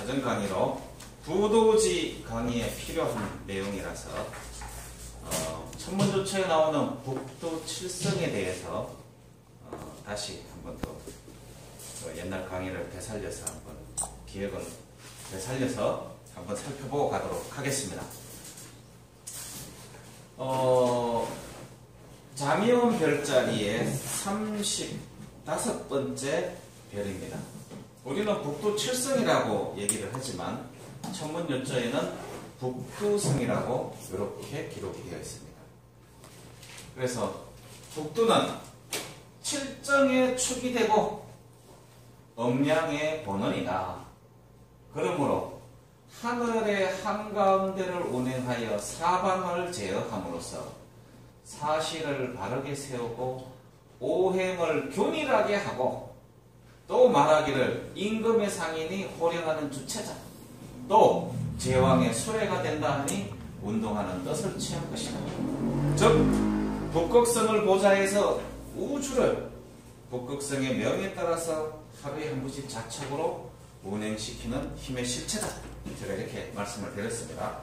사전 강의로 부도지 강의에 필요한 내용이라서 천문조처에 나오는 북두 칠성에 대해서 다시 한번 더 옛날 강의를 되살려서 한번 기억을 되살려서 한번 살펴보고 가도록 하겠습니다. 자미원 별자리의 35번째 별입니다. 우리는 북두 칠성이라고 얘기를 하지만 천문요처에는 북두성이라고 이렇게 기록이 되어 있습니다. 그래서 북두는 칠정의 축이 되고 음양의 본원이다. 그러므로 하늘의 한가운데를 운행하여 사방을 제어함으로써 사실을 바르게 세우고 오행을 균일하게 하고 또 말하기를 임금의 상인이 호령하는 주체자 또 제왕의 수레가 된다 하니 운동하는 뜻을 취한 것이다. 즉 북극성을 보좌해서 우주를 북극성의 명에 따라서 하루에 한 번씩 자척으로 운행시키는 힘의 실체다. 제가 이렇게 말씀을 드렸습니다.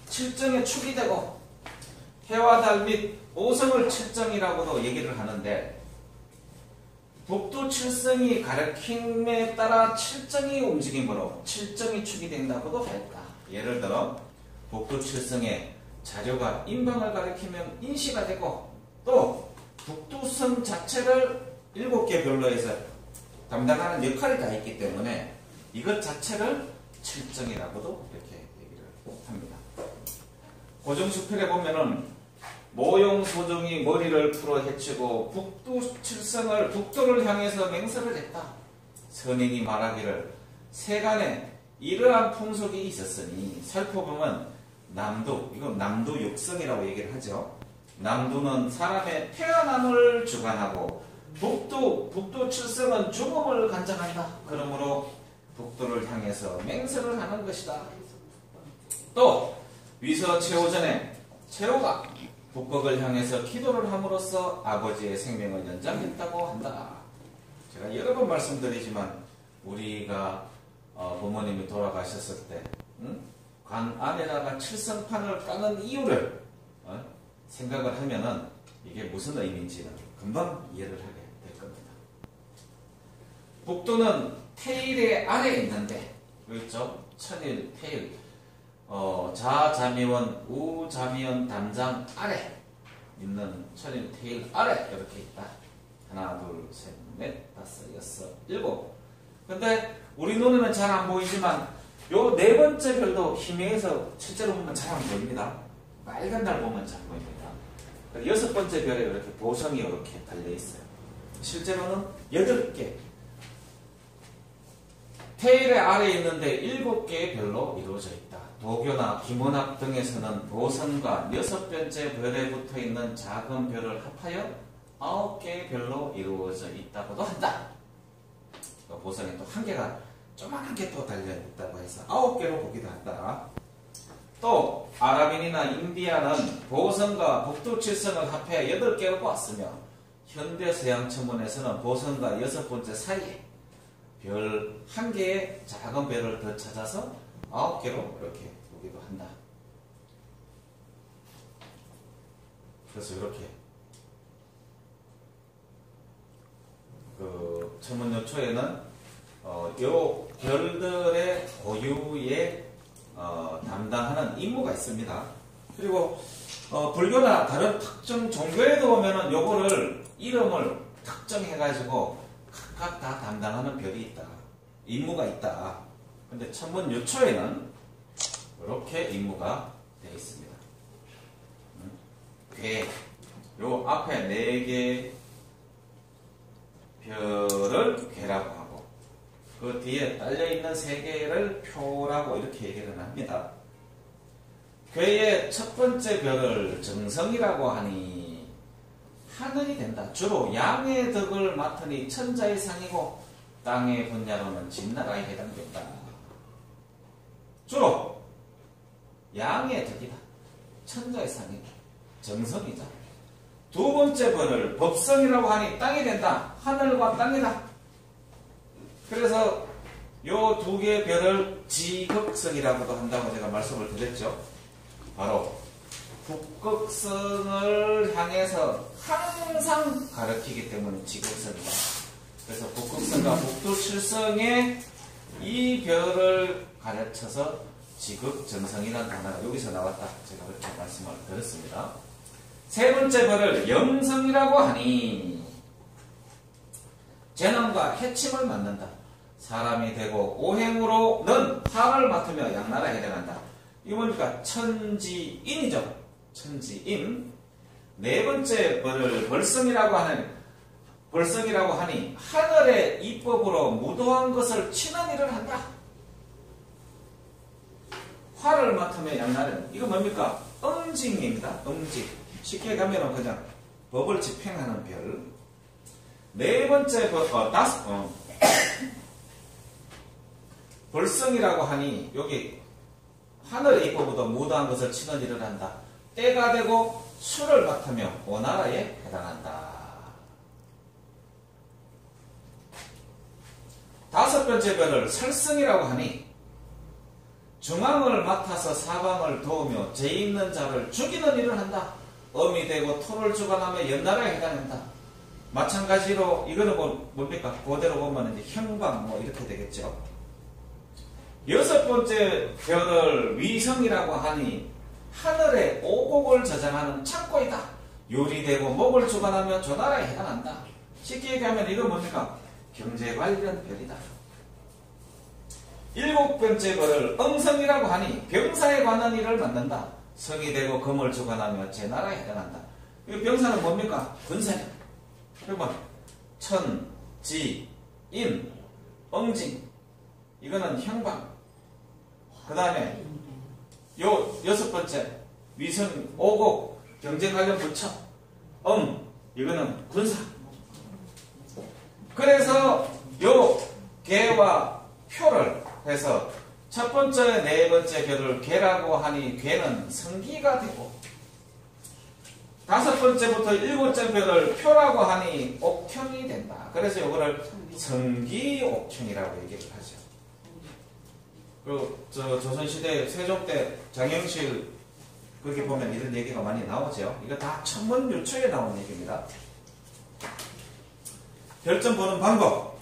칠정의 축이 되고 해와 달 및 오성을 칠정이라고도 얘기를 하는데 북두 칠성이 가르침에 따라 칠정이 움직임으로 칠정이 축이 된다고도 했다. 예를 들어 북두 칠성의 자료가 인방을 가리키면 인시가 되고 또 북두성 자체를 7개 별로 해서 담당하는 역할이 다 있기 때문에 이것 자체를 칠정이라고도 이렇게 얘기를 합니다. 고정수필에 보면은 모용소정이 머리를 풀어 헤치고 북두 칠성을 북도를 향해서 맹세를 했다. 선인이 말하기를 세간에 이러한 풍속이 있었으니 살펴보면 남두, 이건 남두 육성이라고 얘기를 하죠. 남두는 사람의 태어남을 주관하고 북두 칠성은 죽음을 간장한다. 그러므로 북두를 향해서 맹세를 하는 것이다. 또 위서 최호전에 최호가 북극을 향해서 기도를 함으로써 아버지의 생명을 연장했다고 한다. 제가 여러 번 말씀드리지만 우리가 부모님이 돌아가셨을 때 관 안에다가 칠성판을 까는 이유를 생각을 하면은 이게 무슨 의미인지는 금방 이해를 하게 될 겁니다. 북두는 태일의 아래에 있는데 그렇죠? 천일, 태일, 자자미원, 우자미원 담장 아래 있는 천일, 태일 아래 이렇게 있다. 하나, 둘, 셋, 넷, 다섯, 여섯, 일곱. 근데 우리 눈에는 잘 안 보이지만 요 네 번째 별도 희미해서 실제로 보면 잘 안 보입니다. 빨간 달 보면 잘 보입니다. 여섯 번째 별에 이렇게 보성이 이렇게 달려 있어요. 실제로는 8개. 태일의 아래에 있는데 7개의 별로 이루어져 있다. 도교나 기문학 등에서는 보성과 6번째 별에 붙어 있는 작은 별을 합하여 9개의 별로 이루어져 있다고도 한다. 보성에 또 한 개가 조그만한 게 또 달려 있다고 해서 9개로 보기도 한다. 또 아랍인이나 인디아는 보성과 북두 칠성을 합해 8개로 보았으며 현대 서양 천문에서는 보성과 6번째 사이에 별 1개의 작은 별을 더 찾아서 9개로 이렇게 보기도 한다. 그래서 이렇게 천문요초에는 요 별들의 고유에 담당하는 임무가 있습니다. 그리고 불교나 다른 특정 종교에도 보면은 요거를 이름을 특정해가지고 각각 다 담당하는 별이 있다. 임무가 있다. 근데 천문요초에는 이렇게 임무가 되어 있습니다. 괴, 요 앞에 4개 별을 괴라고 하고 그 뒤에 딸려있는 3개를 표라고 이렇게 얘기를 합니다. 괴의 첫 번째 별을 정성이라고 하니 하늘이 된다. 주로 양의 덕을 맡으니 천자의 상이고 땅의 분야로는 진나라에 해당된다. 주로 양의 덕이다. 천자의 상이다. 정성이다. 두 번째 별을 법성이라고 하니 땅이 된다. 하늘과 땅이다. 그래서 요 두 개의 별을 지극성이라고도 한다고 제가 말씀을 드렸죠. 바로 북극성을 향해서 항상 가리키기 때문에 지극성이다. 그래서 북극성과 북두칠성의 이 별을 가르쳐서 지극정성이라는 단어가 여기서 나왔다. 제가 그렇게 말씀을 드렸습니다. 세 번째 별을 영성이라고 하니 재난과 해침을 맞는다. 사람이 되고 오행으로는 화를 맡으며 양나라에 해당한다. 이거 뭡니까? 천지인이죠. 천지인. 네 번째 벌을 벌성이라고 하니 하늘의 이법으로 무도한 것을 치는 일을 한다. 화를 맡으며 양나라는 이거 뭡니까? 응징입니다. 응징. 쉽게 가면은 그냥 법을 집행하는 별. 네 번째 벌성이라고 하니 여기 하늘의 이법보다 무도한 것을 치는 일을 한다. 때가 되고 수를 맡으며 오나라에 해당한다. 다섯 번째 별을 설성이라고 하니 중앙을 맡아서 사방을 도우며 죄 있는 자를 죽이는 일을 한다. 엄이 되고 토를 주관하며 연나라에 해당한다. 마찬가지로 이거는 뭡니까? 그대로 보면 이제 형방 이렇게 되겠죠. 여섯 번째 별을 위성이라고 하니 하늘에 오곡을 저장하는 창고이다. 요리되고 목을 주관하며 조나라에 해당한다. 쉽게 얘기하면 이건 뭡니까? 경제 관련 별이다. 일곱 번째 별을 응성이라고 하니 병사에 관한 일을 맡는다. 성이 되고 금을 주관하며 제 나라에 해당한다. 이 병사는 뭡니까? 군사냐. 그러면 천, 지, 인, 응징. 이거는 형방. 그 다음에 요 여섯 번째 위성, 오곡, 경제 관련 부처. 이거는 군사. 그래서 요 개와 표를 해서 첫 번째, 네 번째 별을 개라고 하니 개는 성기가 되고 다섯 번째부터 일곱째 별을 표라고 하니 옥형이 된다. 그래서 이거를 성기옥형이라고 얘기를 하죠. 그리고 조선시대 세종 때 장영실 거기 보면 이런 얘기가 많이 나오죠. 이거 다 천문유초에 나온 얘기입니다. 별점 보는 방법.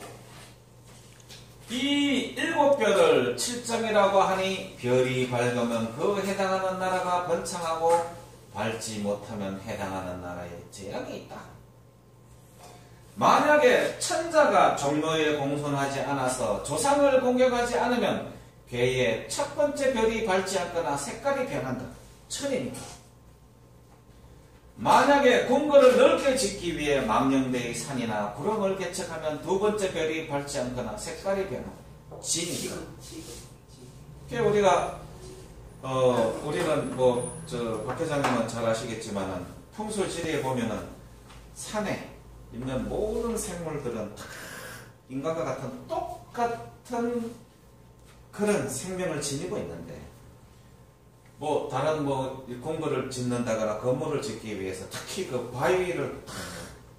이 일곱 별을 칠정이라고 하니 별이 밝으면 그 해당하는 나라가 번창하고 밝지 못하면 해당하는 나라에 재앙이 있다. 만약에 천자가 종로에 공손하지 않아서 조상을 공격하지 않으면 괴의 첫 번째 별이 밝지 않거나 색깔이 변한다. 천이니까. 만약에 궁궐을 넓게 짓기 위해 망령대의 산이나 구름을 개척하면 두 번째 별이 밝지 않거나 색깔이 변한다. 진이니까. 우리가 우리는 박 회장님은 잘 아시겠지만은 풍술지리에 보면은 산에 있는 모든 생물들은 다 인간과 같은 똑같은 그런 생명을 지니고 있는데 다른 궁궐을 짓는다거나 건물을 짓기 위해서 특히 그 바위를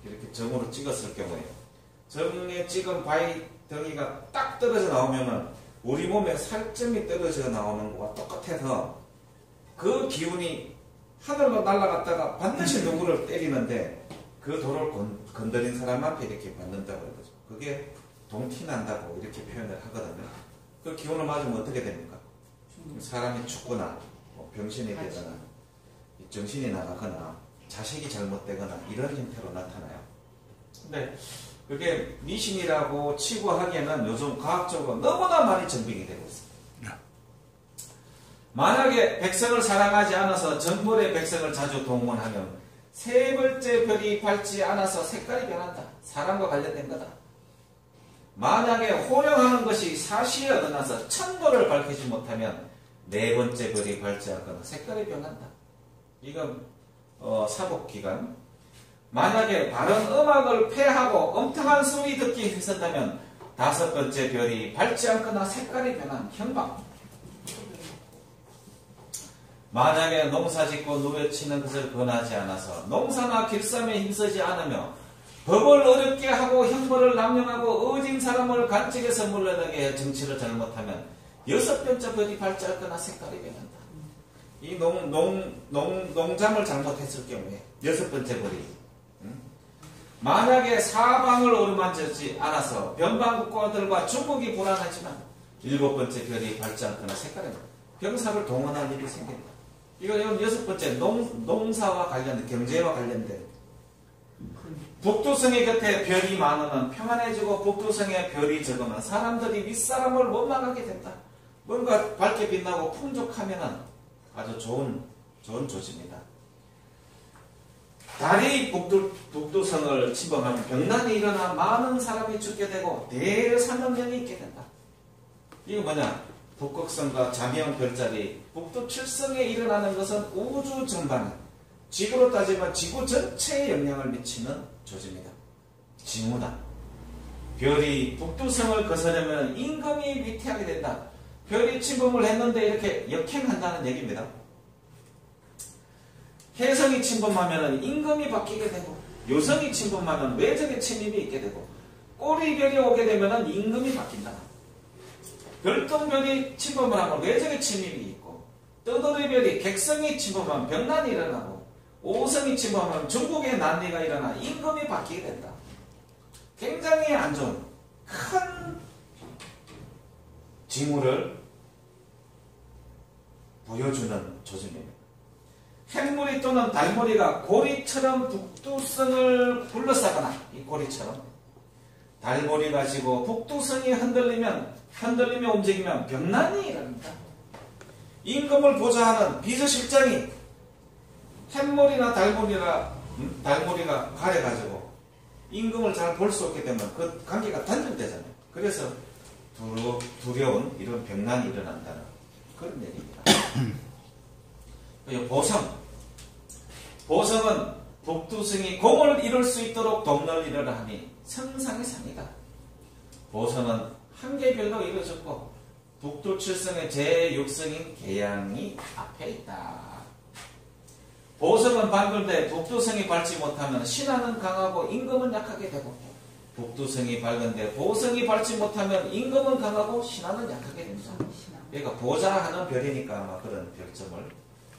이렇게 정으로 찍었을 경우에 정에 찍은 바위 덩이가 딱 떨어져 나오면은 우리 몸에 살점이 떨어져 나오는 것과 똑같아서 그 기운이 하늘로 날아갔다가 반드시 누구를 때리는데 그 돌을 건드린 사람 앞에 이렇게 받는다고 그러죠. 그게 동티난다고 이렇게 표현을 하거든요. 그 기운을 맞으면 어떻게 됩니까? 사람이 죽거나 병신이 되거나 정신이 나가거나 자식이 잘못되거나 이런 형태로 나타나요. 근데 그게 미신이라고 치고 하기에는 요즘 과학적으로 너무나 많이 증빙이 되고 있습니다. 만약에 백성을 사랑하지 않아서 정벌의 백성을 자주 동원하면 세 번째 별이 밝지 않아서 색깔이 변한다. 사람과 관련된 거다. 만약에 호령하는 것이 사시에 얻어나서 천도를 밝히지 못하면 네 번째 별이 밝지 않거나 색깔이 변한다. 이건 사복기간. 만약에 바른 음악을 폐하고 엉뚱한 소리 듣기 힘쓴다면 다섯 번째 별이 밝지 않거나 색깔이 변한 형방. 만약에 농사짓고 누에치는 것을 권하지 않아서 농사나 길쌈에 힘쓰지 않으며 법을 어렵게 하고 형벌을 남용하고 의징 사람을 간직에서 물러나게 해 정치를 잘못하면 여섯 번째 별이 발자거나 색깔이 변한다. 이 농장을 잘못했을 경우에 여섯 번째 별이 만약에 사방을 어루만지지 않아서 변방국가들과 중국이 불안하지만 일곱 번째 별이 밝지 않거나 색깔이 병사를 동원할 일이 생긴다. 이건 여섯 번째 농사와 관련된 경제와 관련된 북두성의 곁에 별이 많으면 평안해지고 북두성에 별이 적으면 사람들이 윗사람을 원망하게 된다. 뭔가 밝게 빛나고 풍족하면 아주 좋은 조짐이다. 달이 북두성을 침범하면 병난이 일어나 많은 사람이 죽게 되고 대산업령이 있게 된다. 이거 뭐냐? 북극성과 자명 별자리 북두칠성에 일어나는 것은 우주 전반, 지구로 따지면 지구 전체에 영향을 미치는 조짐이다. 징후다. 별이 북두성을 거스르면 임금이 위태하게 된다. 별이 침범을 했는데 이렇게 역행한다는 얘기입니다. 혜성이 침범하면 임금이 바뀌게 되고 요성이 침범하면 외적의 침입이 있게 되고 꼬리별이 오게 되면 임금이 바뀐다. 별똥별이 침범을 하면 외적의 침입이 있고 떠돌이별이 객성이 침범하면 병난이 일어나고 오성이 침범하면 중국의 난리가 일어나 임금이 바뀌게 된다. 굉장히 안 좋은 큰 징후를 보여주는 조짐입니다. 햇무리 또는 달무리가 고리처럼 북두성을 둘러싸거나 이 고리처럼 달무리가 지고 북두성이 흔들리며 움직이면 병난이 일어납니다. 임금을 보좌하는 비서실장이 햇무리나 달무리가 가려가지고 임금을 잘 볼 수 없게 되면 그 관계가 단절되잖아요. 그래서 두려운 이런 병난이 일어난다는 그런 얘기입니다. 보성은 북두성이 공을 이룰 수 있도록 돕는 일을 하니 성상의 상이다. 보성은 한 개별로 이루어졌고 북두칠성의 제6성인 계양이 앞에 있다. 보성은 밝은데 북두성이 밝지 못하면 신하는 강하고 임금은 약하게 되고 북두성이 밝은데 보성이 밝지 못하면 임금은 강하고 신하는 약하게 됩니다. 그러니까 보좌하는 별이니까 아마 그런 별점을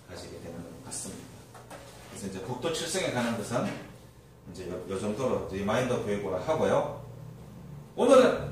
가지게 되는 것 같습니다. 그래서 이제 북두칠성에 가는 것은 이제 요 정도로 리마인더 교육을 하고요. 오늘은